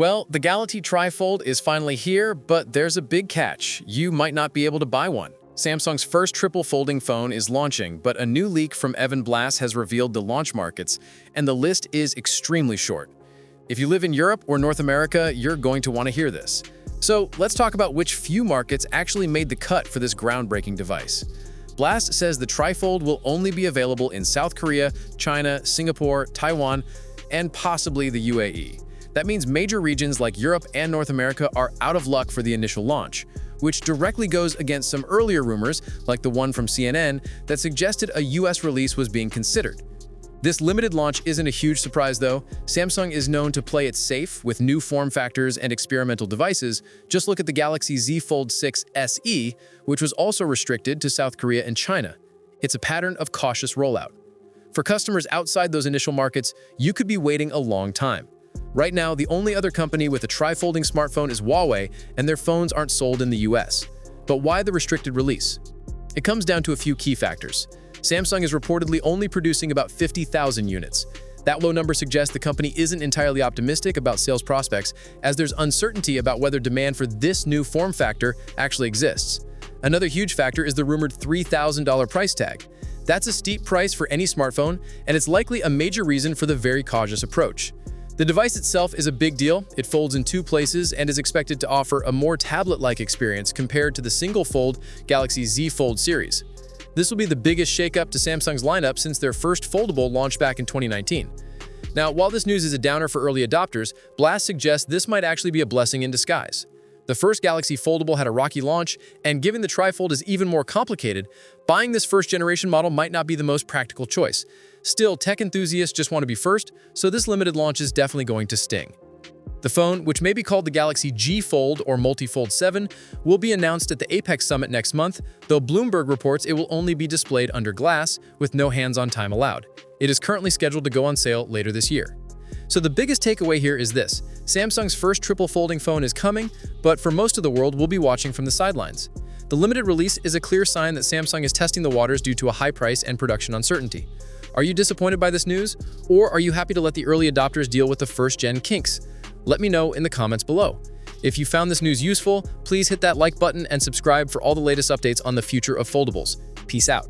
Well, the Galaxy TriFold is finally here, but there's a big catch. You might not be able to buy one. Samsung's first triple folding phone is launching, but a new leak from Evan Blass has revealed the launch markets, and the list is extremely short. If you live in Europe or North America, you're going to want to hear this. So let's talk about which few markets actually made the cut for this groundbreaking device. Blass says the TriFold will only be available in South Korea, China, Singapore, Taiwan, and possibly the UAE. That means major regions like Europe and North America are out of luck for the initial launch, which directly goes against some earlier rumors, like the one from CNN, that suggested a US release was being considered. This limited launch isn't a huge surprise though. Samsung is known to play it safe with new form factors and experimental devices. Just look at the Galaxy Z Fold 6 SE, which was also restricted to South Korea and China. It's a pattern of cautious rollout. For customers outside those initial markets, you could be waiting a long time. Right now, the only other company with a tri-folding smartphone is Huawei, and their phones aren't sold in the US. But why the restricted release? It comes down to a few key factors. Samsung is reportedly only producing about 50,000 units. That low number suggests the company isn't entirely optimistic about sales prospects, as there's uncertainty about whether demand for this new form factor actually exists. Another huge factor is the rumored $3,000 price tag. That's a steep price for any smartphone, and it's likely a major reason for the very cautious approach. The device itself is a big deal. It folds in two places and is expected to offer a more tablet-like experience compared to the single-fold Galaxy Z Fold series. This will be the biggest shakeup to Samsung's lineup since their first foldable launched back in 2019. Now, while this news is a downer for early adopters, Blass suggests this might actually be a blessing in disguise. The first Galaxy Foldable had a rocky launch, and given the TriFold is even more complicated, buying this first-generation model might not be the most practical choice. Still, tech enthusiasts just want to be first, so this limited launch is definitely going to sting. The phone, which may be called the Galaxy G Fold or Multi-Fold 7, will be announced at the Apex Summit next month, though Bloomberg reports it will only be displayed under glass, with no hands-on time allowed. It is currently scheduled to go on sale later this year. So the biggest takeaway here is this: Samsung's first triple folding phone is coming, but for most of the world, we'll be watching from the sidelines. The limited release is a clear sign that Samsung is testing the waters due to a high price and production uncertainty. Are you disappointed by this news, or are you happy to let the early adopters deal with the first-gen kinks? Let me know in the comments below. If you found this news useful, please hit that like button and subscribe for all the latest updates on the future of foldables. Peace out.